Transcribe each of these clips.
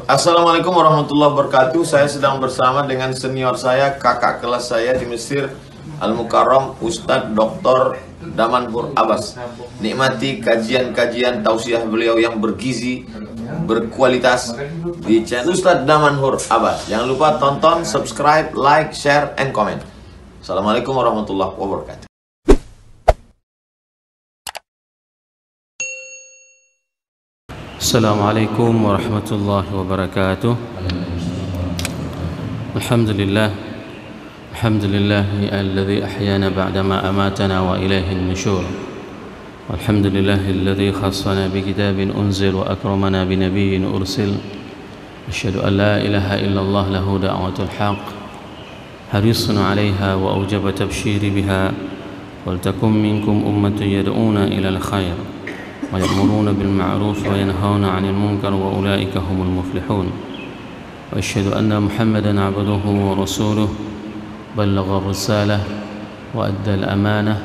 Assalamualaikum warahmatullahi wabarakatuh. Saya sedang bersama dengan senior saya, kakak kelas saya di Mesir, Al-Mukarram, Ustadz Dr. Damanhur Abbas. Nikmati kajian-kajian tausiah beliau yang bergizi, berkualitas di channel Ustadz Damanhur Abbas. Jangan lupa tonton, subscribe, like, share, and comment. Assalamualaikum warahmatullahi wabarakatuh. السلام عليكم ورحمة الله وبركاته. الحمد لله الذي أحيانا بعدما أماتنا وإليه النشور. والحمد لله الذي خصنا بكتاب أنزل وأكرمنا بنبي أرسل. أشهد أن لا إله إلا الله له دعوة الحق حريص عليها وأوجب تبشير بها. ولتكن منكم أمة يدعون إلى الخير ويأمرون بالمعروف وينهون عن المنكر وأولئك هم المفلحون. وأشهد أن محمدا عبده ورسوله بلغ الرسالة وأدى الأمانة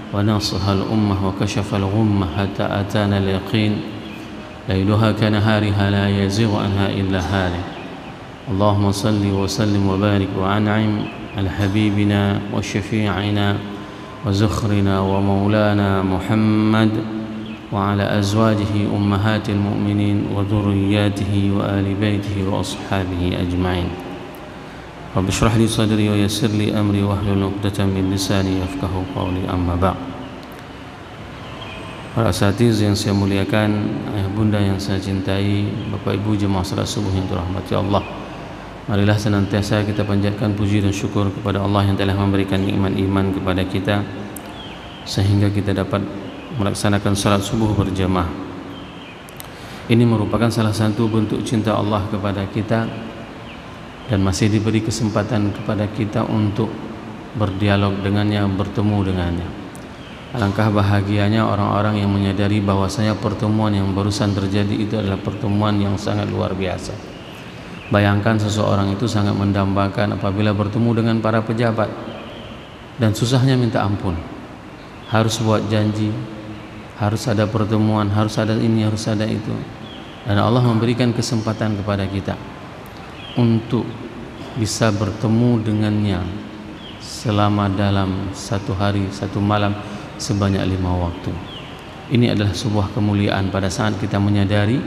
ونصح الأمة وكشف الغمة حتى أتانا اليقين. ليلها كنهارها لا يزيغ عنها إلا هالك. اللهم صل وسلم وبارك وأنعم على حبيبنا وشفيعنا وزخرنا ومولانا محمد وعلى أزواجه أمهات المؤمنين وذرياته وآل بيته وأصحابه أجمعين. رب اشرح لي صدري ويسر لي أمري واحلل عقدة من لساني يفقهوا قولي. أما بعد. Para asatiz yang saya muliakan, ayah bunda yang saya cintai, bapak ibu jemaah salat subuh yang dirahmati Allah, marilah senantiasa kita panjatkan puji dan syukur kepada Allah yang telah memberikan nikmat iman kepada kita sehingga kita dapat melaksanakan salat subuh berjamaah. Ini merupakan salah satu bentuk cinta Allah kepada kita dan masih diberi kesempatan kepada kita untuk berdialog dengannya, bertemu dengannya. Alangkah bahagianya orang-orang yang menyadari bahwasanya pertemuan yang barusan terjadi itu adalah pertemuan yang sangat luar biasa. Bayangkan seseorang itu sangat mendambakan apabila bertemu dengan para pejabat dan susahnya minta ampun. Harus buat janji, harus ada pertemuan, harus ada ini, harus ada itu. Dan Allah memberikan kesempatan kepada kita untuk bisa bertemu dengannya selama dalam satu hari, satu malam, sebanyak 5 waktu. Ini adalah sebuah kemuliaan pada saat kita menyadari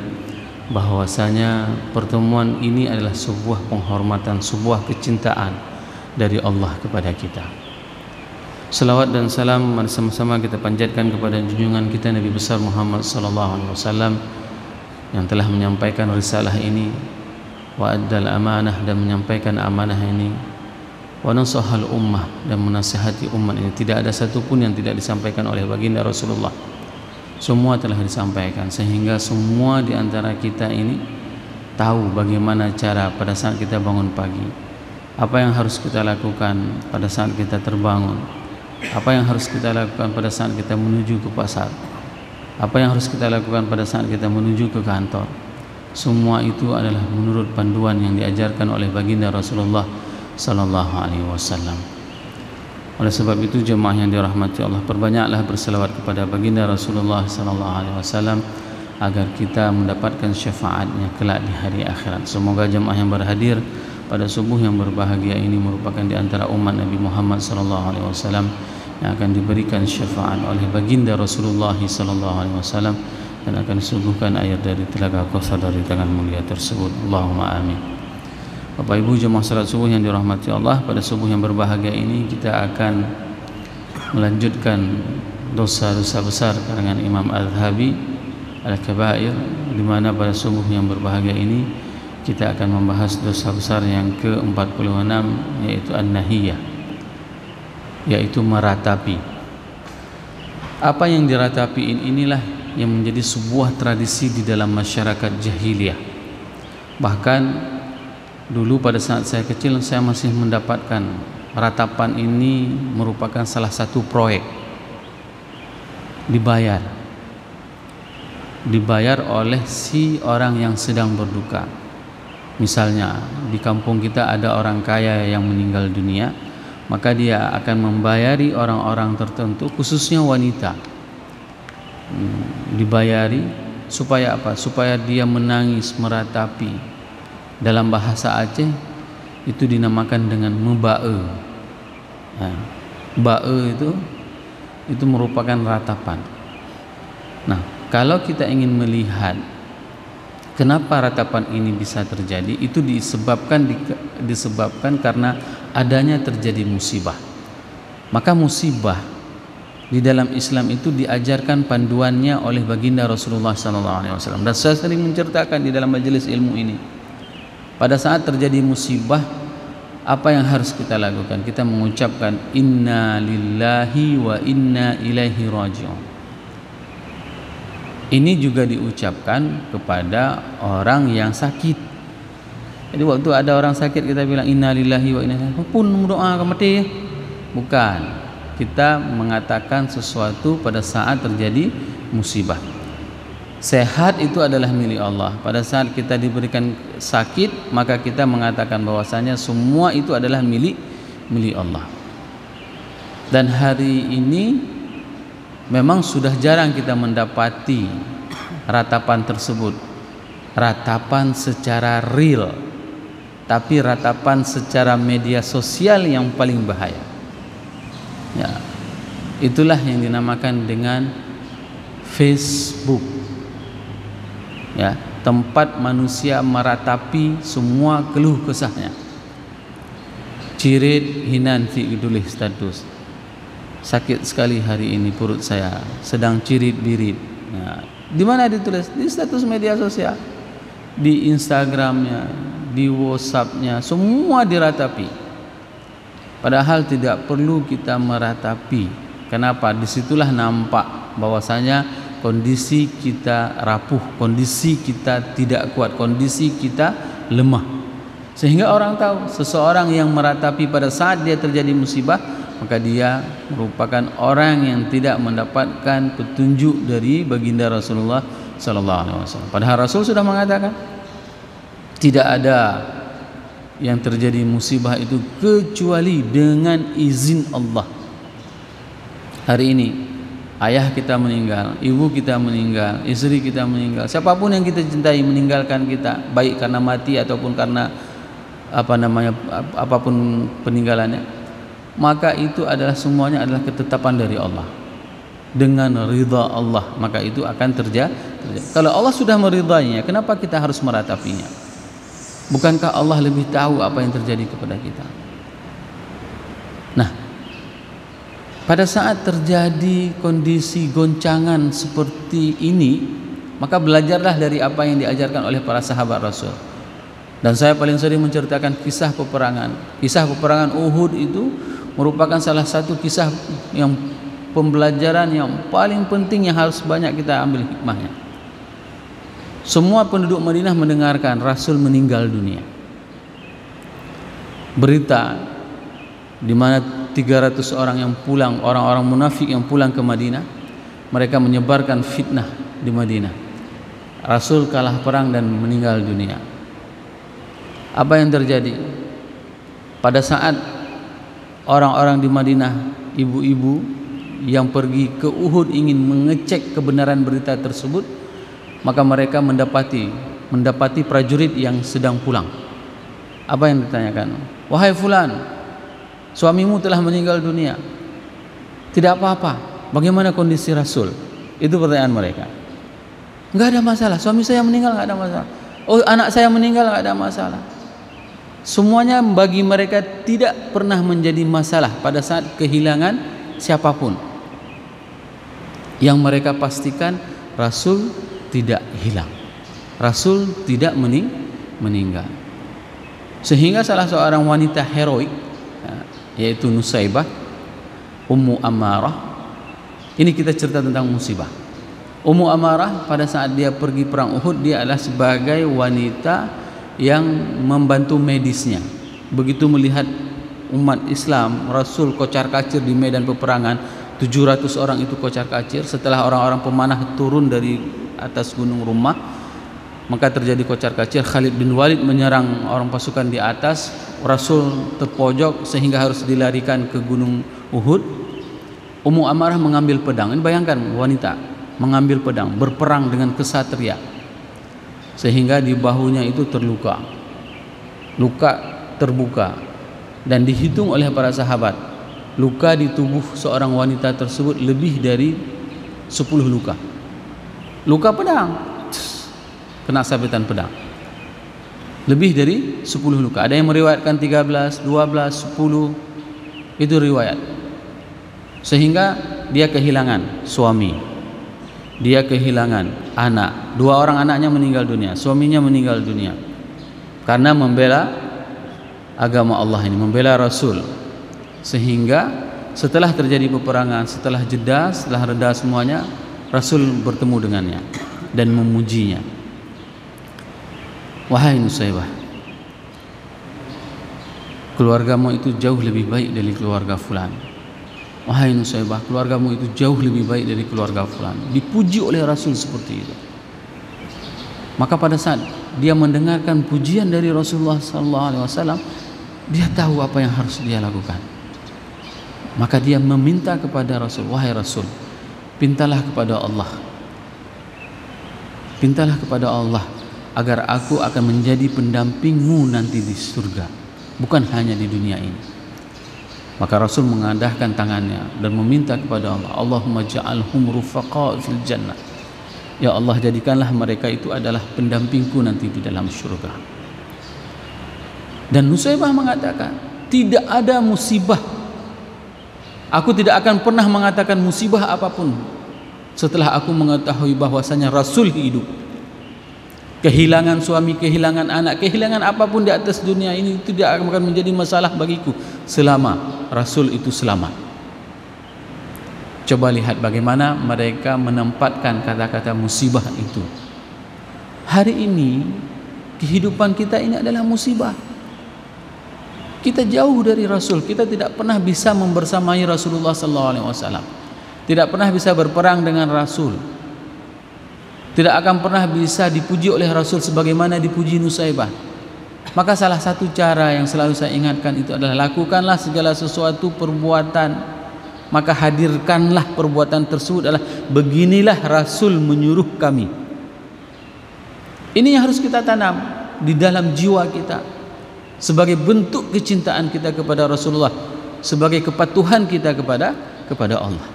bahwasanya pertemuan ini adalah sebuah penghormatan, sebuah kecintaan dari Allah kepada kita. Salawat dan salam mari sama-sama kita panjatkan kepada junjungan kita Nabi besar Muhammad sallallahu alaihi wasallam yang telah menyampaikan risalah ini, wa addal amanah, dan menyampaikan amanah ini, wa nasahal ummah, dan menasihati umat ini. Tidak ada satupun yang tidak disampaikan oleh baginda Rasulullah. Semua telah disampaikan sehingga semua di antara kita ini tahu bagaimana cara pada saat kita bangun pagi, apa yang harus kita lakukan pada saat kita terbangun, apa yang harus kita lakukan pada saat kita menuju ke pasar, apa yang harus kita lakukan pada saat kita menuju ke kantor. Semua itu adalah menurut panduan yang diajarkan oleh baginda Rasulullah sallallahu alaihi wasallam. Oleh sebab itu jemaah yang dirahmati Allah, perbanyaklah berselawat kepada baginda Rasulullah sallallahu alaihi wasallam agar kita mendapatkan syafaatnya kelak di hari akhirat. Semoga jemaah yang berhadir pada subuh yang berbahagia ini merupakan di antara umat Nabi Muhammad sallallahu alaihi wasallam yang akan diberikan syafaat oleh baginda Rasulullah sallallahu alaihi wasallam dan akan disuguhkan air dari telaga Kautsar dari tangan mulia tersebut. Allahumma amin. Bapak Ibu jemaah salat subuh yang dirahmati Allah, pada subuh yang berbahagia ini kita akan melanjutkan dosa-dosa besar karangan Imam Az-Zahabi Al-Kabair, di mana pada subuh yang berbahagia ini kita akan membahas dosa besar yang ke-46, yaitu an-nahiyah, yaitu meratapi. Apa yang diratapi inilah yang menjadi sebuah tradisi di dalam masyarakat jahiliyah. Bahkan dulu pada saat saya kecil saya masih mendapatkan ratapan ini merupakan salah satu proyek. Dibayar oleh si orang yang sedang berduka. Misalnya di kampung kita ada orang kaya yang meninggal dunia, maka dia akan membayari orang-orang tertentu, khususnya wanita, dibayari supaya apa? Supaya dia menangis meratapi Dalam bahasa Aceh itu dinamakan dengan mebae. Nah, bae itu merupakan ratapan. Nah, kalau kita ingin melihat kenapa ratapan ini bisa terjadi, itu disebabkan karena adanya terjadi musibah. Maka musibah di dalam Islam itu diajarkan panduannya oleh baginda Rasulullah SAW. Dan saya sering menceritakan di dalam majelis ilmu ini, pada saat terjadi musibah, apa yang harus kita lakukan? Kita mengucapkan inna lillahi wa inna ilaihi raji'un. Ini juga diucapkan kepada orang yang sakit. Jadi waktu ada orang sakit kita bilang inna lillahi wa inna ilaihi raji'un. Pun doa ke mati. Bukan. Kita mengatakan sesuatu pada saat terjadi musibah. Sehat itu adalah milik Allah. Pada saat kita diberikan sakit, maka kita mengatakan bahwasanya semua itu adalah milik Allah. Dan hari ini memang sudah jarang kita mendapati ratapan tersebut. Ratapan secara real, tapi ratapan secara media sosial yang paling bahaya. Ya, itulah yang dinamakan dengan Facebook. Ya, tempat manusia meratapi semua keluh kesahnya. Cirit hinan fi tulis status. Sakit sekali hari ini perut saya, sedang cirit birit. Ya, di mana ditulis? Di status media sosial, di Instagramnya, di WhatsAppnya, semua diratapi. Padahal tidak perlu kita meratapi. Kenapa? Disitulah nampak bahwasanya kondisi kita rapuh, kondisi kita tidak kuat, kondisi kita lemah. Sehingga orang tahu seseorang yang meratapi pada saat dia terjadi musibah, maka dia merupakan orang yang tidak mendapatkan petunjuk dari baginda Rasulullah SAW. Padahal Rasul sudah mengatakan tidak ada yang terjadi musibah itu kecuali dengan izin Allah. Hari ini ayah kita meninggal, ibu kita meninggal, istri kita meninggal, siapapun yang kita cintai meninggalkan kita, baik karena mati ataupun karena apapun peninggalannya, maka itu adalah semuanya adalah ketetapan dari Allah. Dengan ridha Allah, maka itu akan terjadi. Kalau Allah sudah meridainya, kenapa kita harus meratapinya? Bukankah Allah lebih tahu apa yang terjadi kepada kita? Nah, pada saat terjadi kondisi goncangan seperti ini, maka belajarlah dari apa yang diajarkan oleh para sahabat Rasul. Dan saya paling sering menceritakan kisah peperangan. Kisah peperangan Uhud itu merupakan salah satu kisah yang pembelajaran yang paling penting yang harus banyak kita ambil hikmahnya. Semua penduduk Madinah mendengarkan Rasul meninggal dunia. Berita di mana 300 orang yang pulang, orang-orang munafik yang pulang ke Madinah, mereka menyebarkan fitnah di Madinah. Rasul kalah perang dan meninggal dunia. Apa yang terjadi? Pada saat orang-orang di Madinah, ibu-ibu yang pergi ke Uhud ingin mengecek kebenaran berita tersebut, maka mereka mendapati prajurit yang sedang pulang. Apa yang ditanyakan? Wahai fulan, suamimu telah meninggal dunia. Tidak apa-apa. Bagaimana kondisi Rasul? Itu pertanyaan mereka. Enggak ada masalah. Suami saya meninggal, enggak ada masalah. Oh, anak saya meninggal, enggak ada masalah. Semuanya bagi mereka tidak pernah menjadi masalah pada saat kehilangan siapapun. Yang mereka pastikan Rasul tidak hilang, Rasul tidak meninggal. Sehingga salah seorang wanita heroik, yaitu Nusaibah Ummu Ammarah, ini kita cerita tentang musibah. Ummu Ammarah pada saat dia pergi perang Uhud, dia adalah sebagai wanita yang membantu medisnya. Begitu melihat umat Islam, Rasul kocar-kacir di medan peperangan, 700 orang itu kocar-kacir. Setelah orang-orang pemanah turun dari atas gunung Rumah, maka terjadi kocar-kacir. Khalid bin Walid menyerang orang pasukan di atas, Rasul terpojok sehingga harus dilarikan ke gunung Uhud. Ummu Ammarah mengambil pedang. Ini bayangkan wanita mengambil pedang, berperang dengan kesatria, sehingga di bahunya itu terluka. luka terbuka, dan dihitung oleh para sahabat luka di tubuh seorang wanita tersebut lebih dari 10 luka. Luka pedang, kena sabetan pedang, lebih dari 10 luka. Ada yang meriwayatkan 13, 12, 10, itu riwayat. Sehingga dia kehilangan suami, dia kehilangan anak, 2 orang anaknya meninggal dunia, suaminya meninggal dunia karena membela agama Allah ini, membela Rasul. Sehingga setelah terjadi peperangan, setelah jeda, setelah reda semuanya, Rasul bertemu dengannya dan memujinya. Wahai Nusaybah, keluargamu itu jauh lebih baik dari keluarga fulan. Wahai Nusaybah, keluargamu itu jauh lebih baik dari keluarga fulan. Dipuji oleh Rasul seperti itu. Maka pada saat dia mendengarkan pujian dari Rasulullah SAW, dia tahu apa yang harus dia lakukan. Maka dia meminta kepada Rasul, wahai Rasul, pintalah kepada Allah, pintalah kepada Allah agar aku akan menjadi pendampingmu nanti di surga, bukan hanya di dunia ini. Maka Rasul mengadahkan tangannya dan meminta kepada Allah, Allahumma ja'alhum rufaqa fil jannah. Ya Allah, jadikanlah mereka itu adalah pendampingku nanti di dalam surga. Dan Nusaybah mengatakan, tidak ada musibah, aku tidak akan pernah mengatakan musibah apapun setelah aku mengetahui bahwasanya Rasul hidup. Kehilangan suami, kehilangan anak, kehilangan apapun di atas dunia ini tidak akan menjadi masalah bagiku selama Rasul itu selamat. Coba lihat bagaimana mereka menempatkan kata-kata musibah itu. Hari ini kehidupan kita ini adalah musibah. Kita jauh dari Rasul, kita tidak pernah bisa membersamai Rasulullah SAW, tidak pernah bisa berperang dengan Rasul, tidak akan pernah bisa dipuji oleh Rasul sebagaimana dipuji Nusaybah. Maka salah satu cara yang selalu saya ingatkan itu adalah lakukanlah segala sesuatu perbuatan, maka hadirkanlah perbuatan tersebut adalah beginilah Rasul menyuruh kami. Ini yang harus kita tanam di dalam jiwa kita sebagai bentuk kecintaan kita kepada Rasulullah, sebagai kepatuhan kita kepada Allah.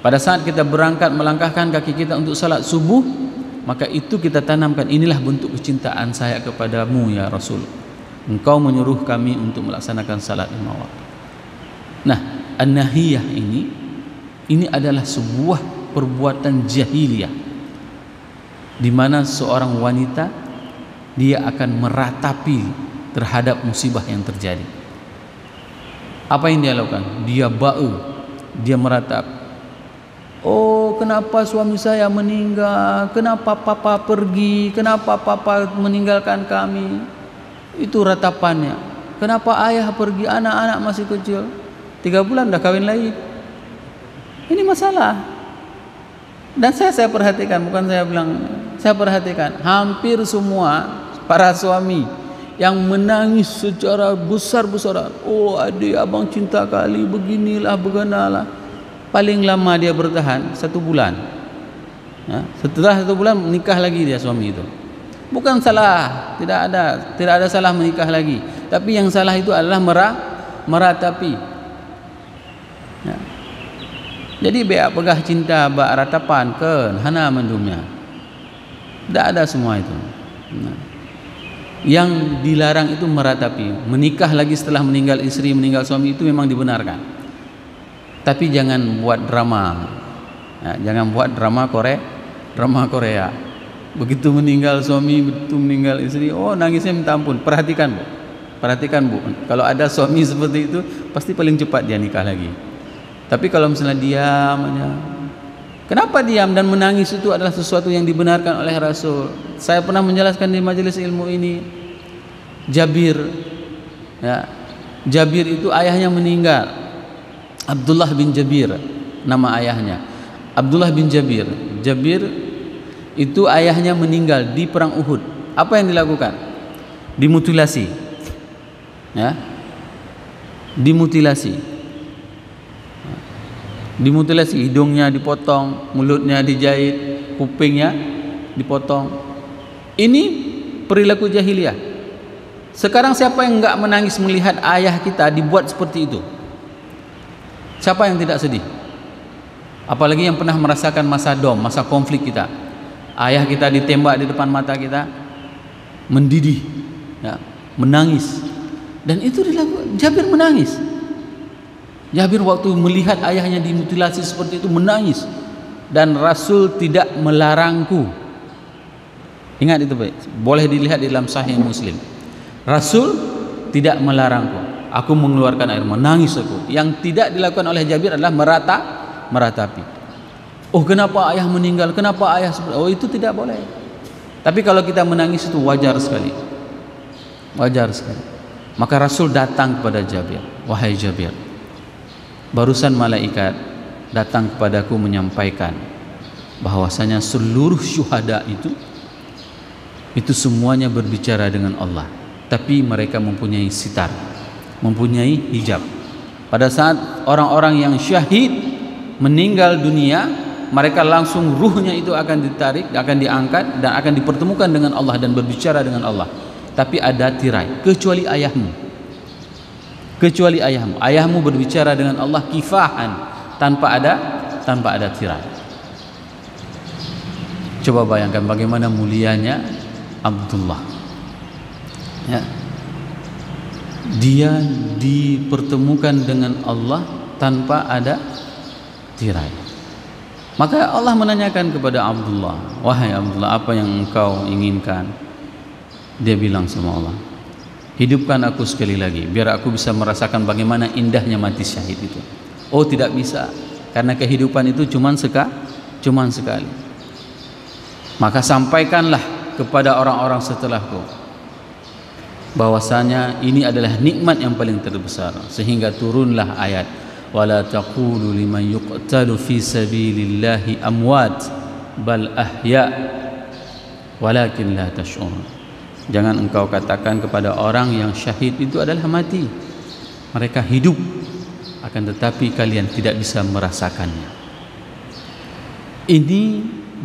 Pada saat kita berangkat melangkahkan kaki kita untuk salat subuh, maka itu kita tanamkan, inilah bentuk kecintaan saya kepadamu ya Rasul. Engkau menyuruh kami untuk melaksanakan salat 5 waktu. Nah, an-nahiyah ini adalah sebuah perbuatan jahiliyah di mana seorang wanita dia akan meratapi terhadap musibah yang terjadi. Apa yang dia lakukan? Dia ba'u, dia meratap. Oh, kenapa suami saya meninggal? Kenapa papa pergi? Kenapa papa meninggalkan kami? Itu ratapannya. Kenapa ayah pergi? Anak-anak masih kecil, 3 bulan dah kawin lagi. Ini masalah. Dan saya perhatikan, bukan saya bilang, saya perhatikan hampir semua para suami yang menangis secara besar-besaran. Oh adik, abang cinta kali, beginilah, beganalah. Paling lama dia bertahan 1 bulan. Ya, setelah 1 bulan menikah lagi dia suami itu. Bukan salah, tidak ada salah menikah lagi. Tapi yang salah itu adalah meratapi. Ya. Jadi beak pegah cinta bak ratapan ke hana mendumnya. Tidak ada semua itu. Nah. Yang dilarang itu meratapi. Menikah lagi setelah meninggal istri, meninggal suami itu memang dibenarkan. Tapi jangan buat drama. Ya, jangan buat drama Korea. Begitu meninggal suami, begitu meninggal istri, oh nangisnya minta ampun. Perhatikan Bu. Kalau ada suami seperti itu, pasti paling cepat dia nikah lagi. Tapi kalau misalnya diam aja. Kenapa diam dan menangis itu adalah sesuatu yang dibenarkan oleh Rasul. Saya pernah menjelaskan di majelis ilmu ini. Jabir, ya, Jabir itu ayahnya meninggal. Abdullah bin Jabir nama ayahnya. Abdullah bin Jabir. Jabir itu ayahnya meninggal di perang Uhud. Apa yang dilakukan? Dimutilasi. Ya. Dimutilasi, hidungnya dipotong, mulutnya dijahit, kupingnya dipotong. Ini perilaku jahiliyah. Sekarang siapa yang enggak menangis melihat ayah kita dibuat seperti itu? Siapa yang tidak sedih? Apalagi yang pernah merasakan masa dom, masa konflik kita. Ayah kita ditembak di depan mata kita, mendidih, ya, menangis. Dan itu dilakukan. Jabir menangis. Jabir waktu melihat ayahnya dimutilasi seperti itu menangis. Dan Rasul tidak melarangku. Ingat itu baik. Boleh dilihat di dalam Sahih Muslim. Rasul tidak melarangku. Aku mengeluarkan air, menangis aku. Yang tidak dilakukan oleh Jabir adalah meratapi. Oh, kenapa ayah meninggal? Kenapa ayah seperti? Oh, itu tidak boleh. Tapi kalau kita menangis itu wajar sekali. Wajar sekali. Maka Rasul datang kepada Jabir. Wahai Jabir, barusan malaikat datang kepadaku menyampaikan bahwasanya seluruh syuhada itu semuanya berbicara dengan Allah. Tapi mereka mempunyai sitar, mempunyai hijab. Pada saat orang-orang yang syahid meninggal dunia, mereka langsung ruhnya itu akan ditarik, akan diangkat dan akan dipertemukan dengan Allah dan berbicara dengan Allah. Tapi ada tirai, kecuali ayahmu. Kecuali ayahmu. Ayahmu berbicara dengan Allah kifahan, tanpa ada tirai. Coba bayangkan bagaimana mulianya Abdullah. Ya. Dia dipertemukan dengan Allah tanpa ada tirai. Maka Allah menanyakan kepada Abdullah, wahai Abdullah, apa yang engkau inginkan? Dia bilang sama Allah, hidupkan aku sekali lagi biar aku bisa merasakan bagaimana indahnya mati syahid itu. Oh, tidak bisa, karena kehidupan itu cuman sekali. Maka sampaikanlah kepada orang-orang setelahku bahwasanya ini adalah nikmat yang paling terbesar, sehingga turunlah ayat wala taqulu liman yuqtalu fi sabilillahi amwat bal ahya walakin la tash'urun. Jangan engkau katakan kepada orang yang syahid itu adalah mati, mereka hidup, akan tetapi kalian tidak bisa merasakannya. Ini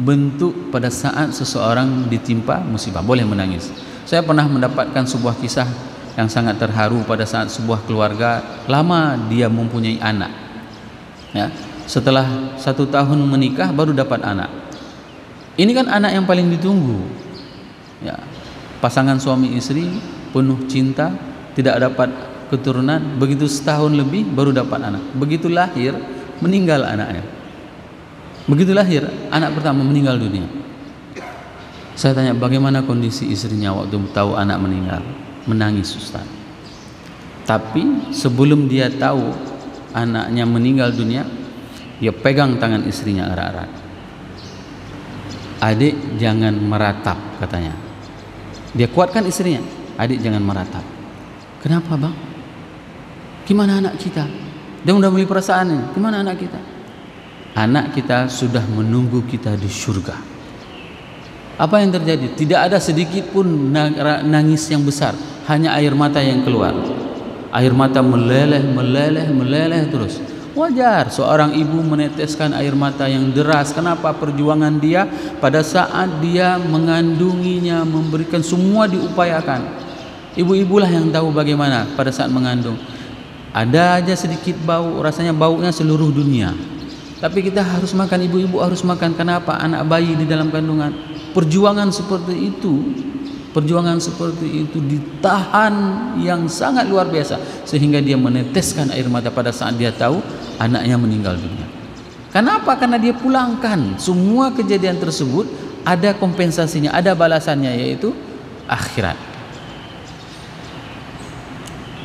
bentuk pada saat seseorang ditimpa musibah, boleh menangis. Saya pernah mendapatkan sebuah kisah yang sangat terharu pada saat sebuah keluarga lama dia mempunyai anak. Ya, setelah 1 tahun menikah baru dapat anak. Ini kan anak yang paling ditunggu. Ya, pasangan suami istri penuh cinta, tidak dapat keturunan, begitu setahun lebih baru dapat anak. Begitu lahir meninggal anaknya. Begitu lahir anak pertama meninggal dunia. Saya tanya bagaimana kondisi istrinya waktu tahu anak meninggal. Menangis, Ustaz. Tapi sebelum dia tahu anaknya meninggal dunia, dia pegang tangan istrinya erat-erat. Adik jangan meratap, katanya. Dia kuatkan istrinya, adik jangan meratap. Kenapa, Bang? Gimana anak kita? Dia udah beli perasaannya. Gimana anak kita? Anak kita sudah menunggu kita di surga. Apa yang terjadi? Tidak ada sedikit pun nangis yang besar, hanya air mata yang keluar. Air mata meleleh terus. Wajar seorang ibu meneteskan air mata yang deras. Kenapa? Perjuangan dia pada saat dia mengandunginya, memberikan, semua diupayakan. Ibu-ibulah yang tahu bagaimana pada saat mengandung. Ada aja sedikit bau, rasanya baunya seluruh dunia. Tapi kita harus makan, ibu-ibu harus makan. Kenapa? Anak bayi di dalam kandungan. Perjuangan seperti itu ditahan yang sangat luar biasa, sehingga dia meneteskan air mata pada saat dia tahu anaknya meninggal dunia. Kenapa? Karena dia pulangkan semua kejadian tersebut, ada kompensasinya, ada balasannya, yaitu akhirat.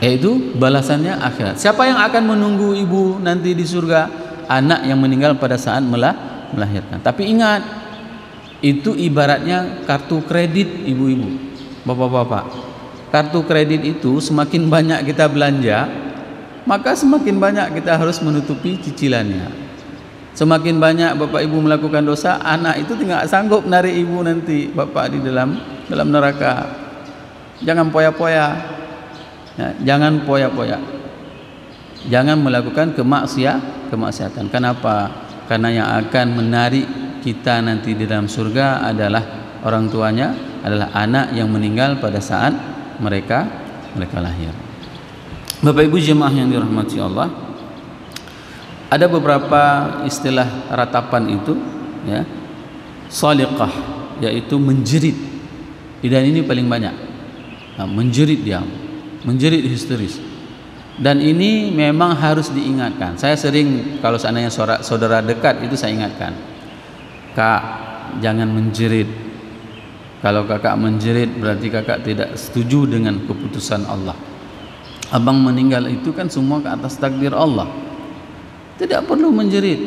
Yaitu balasannya akhirat. Siapa yang akan menunggu ibu nanti di surga? Anak yang meninggal pada saat melahirkan. Tapi ingat, itu ibaratnya kartu kredit ibu-ibu, bapak-bapak. Kartu kredit itu semakin banyak kita belanja, maka semakin banyak kita harus menutupi cicilannya. Semakin banyak bapak ibu melakukan dosa, anak itu tidak sanggup narik ibu nanti bapak di dalam neraka. Jangan poya-poya, ya, jangan poya-poya, jangan melakukan kemaksiatan. Kenapa? Karena yang akan menarik kita nanti di dalam surga adalah orang tuanya, adalah anak yang meninggal pada saat mereka lahir. Bapak Ibu jemaah yang dirahmati Allah, ada beberapa istilah ratapan itu, ya. Saliqah, yaitu menjerit. Dan ini paling banyak. Nah, menjerit dia, menjerit histeris. Dan ini memang harus diingatkan. Saya sering kalau seandainya saudara dekat itu saya ingatkan, Kak, jangan menjerit. Kalau kakak menjerit berarti kakak tidak setuju dengan keputusan Allah. Abang meninggal itu kan semua ke atas takdir Allah. Tidak perlu menjerit.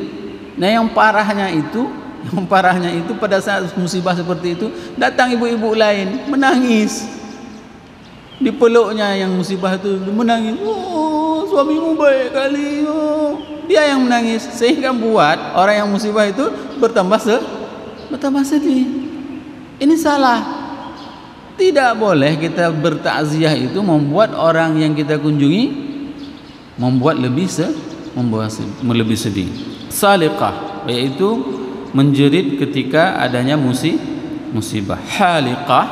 Nah, yang parahnya itu pada saat musibah seperti itu datang ibu-ibu lain menangis. Di peluknya yang musibah itu menangis. Oh, suamimu baik kali. Oh. Dia yang menangis sehingga buat orang yang musibah itu bertambah sedih. Ini salah. Tidak boleh kita bertakziah itu membuat orang yang kita kunjungi membuat lebih sedih. Saliqah, yaitu menjerit ketika adanya musibah. Haliqah,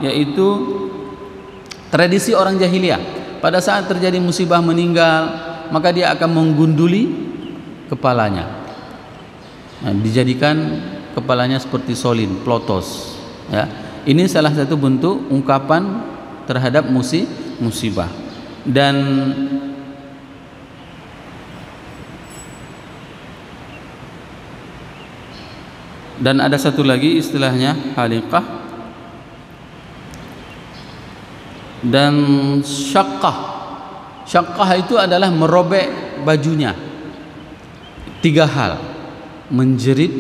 yaitu tradisi orang jahiliyah. Pada saat terjadi musibah meninggal, maka dia akan menggunduli kepalanya. Nah, dijadikan kepalanya seperti solin, plotos. Ya, ini salah satu bentuk ungkapan terhadap musibah. Dan ada satu lagi istilahnya haliqah dan syaqqah. Syaqqah itu adalah merobek bajunya. 3 hal: menjerit,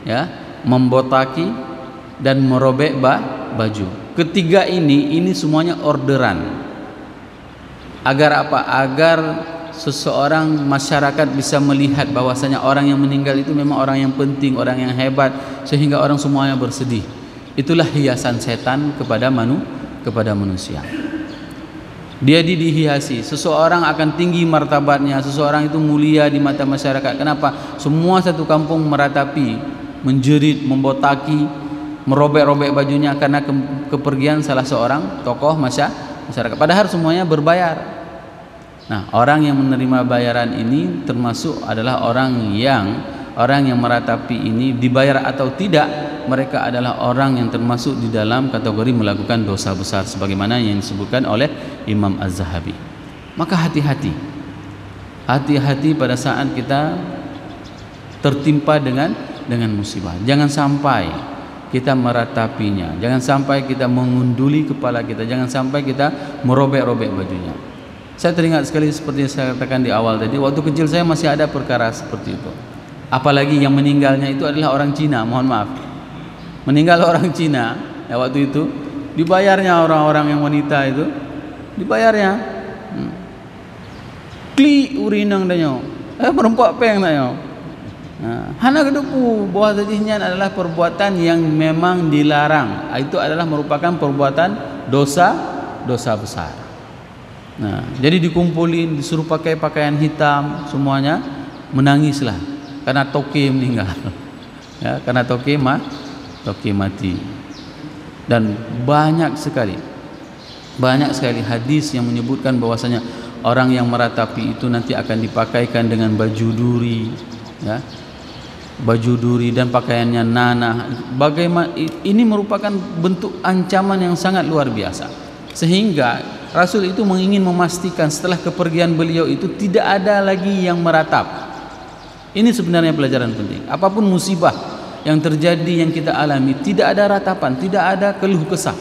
ya, membotaki, dan merobek baju. Ketiga ini semuanya orderan. Agar apa? Agar seseorang, masyarakat bisa melihat bahwasanya orang yang meninggal itu memang orang yang penting, orang yang hebat, sehingga orang semuanya bersedih. Itulah hiasan setan kepada manusia. Dia dihiasi. Seseorang akan tinggi martabatnya, seseorang itu mulia di mata masyarakat. Kenapa? Semua satu kampung meratapi, menjerit, membotaki, merobek-robek bajunya karena kepergian salah seorang tokoh masyarakat. Padahal semuanya berbayar. Nah, orang yang menerima bayaran ini termasuk adalah orang yang meratapi ini, dibayar atau tidak, mereka adalah orang yang termasuk di dalam kategori melakukan dosa besar sebagaimana yang disebutkan oleh Imam Az-Zahabi. Maka hati-hati pada saat kita tertimpa dengan musibah. Jangan sampai kita meratapinya, jangan sampai kita mengunduli kepala kita, jangan sampai kita merobek-robek bajunya. Saya teringat sekali seperti yang saya katakan di awal tadi, waktu kecil saya masih ada perkara seperti itu. Apalagi yang meninggalnya itu adalah orang Cina, mohon maaf. Meninggal orang Cina, ya waktu itu dibayarnya orang-orang yang wanita itu, dibayarnya. Kli urinang danyo. Perempuan peng danyo. Hana kedepu bahwa tadinya adalah perbuatan yang memang dilarang. Itu adalah merupakan perbuatan dosa besar. Nah, jadi dikumpulin, disuruh pakai pakaian hitam, semuanya menangislah karena toke meninggal. Ya, karena toke mati. Dan banyak sekali hadis yang menyebutkan bahwasanya orang yang meratapi itu nanti akan dipakaikan dengan baju duri, ya. Baju duri dan pakaiannya nanah. Bagaimana ini merupakan bentuk ancaman yang sangat luar biasa. Sehingga Rasul itu ingin memastikan setelah kepergian beliau itu tidak ada lagi yang meratap. Ini sebenarnya pelajaran penting. Apapun musibah yang terjadi yang kita alami, tidak ada ratapan, tidak ada keluh kesah.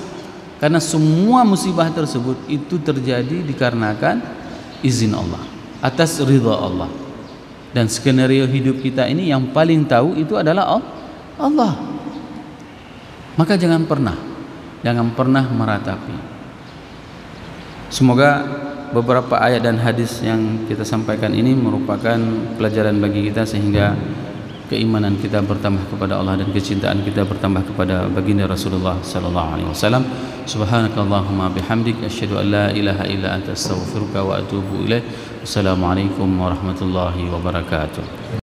Karena semua musibah tersebut itu terjadi dikarenakan izin Allah, atas ridha Allah. Dan skenario hidup kita ini yang paling tahu itu adalah Allah. Maka jangan pernah meratapi. Semoga beberapa ayat dan hadis yang kita sampaikan ini merupakan pelajaran bagi kita sehingga keimanan kita bertambah kepada Allah dan kecintaan kita bertambah kepada baginda Rasulullah sallallahu alaihi wasallam. Subhanakallahumma bihamdik asyhadu an la ilaha illa anta astaghfiruka wa atubu ilaik. Assalamualaikum warahmatullahi wabarakatuh.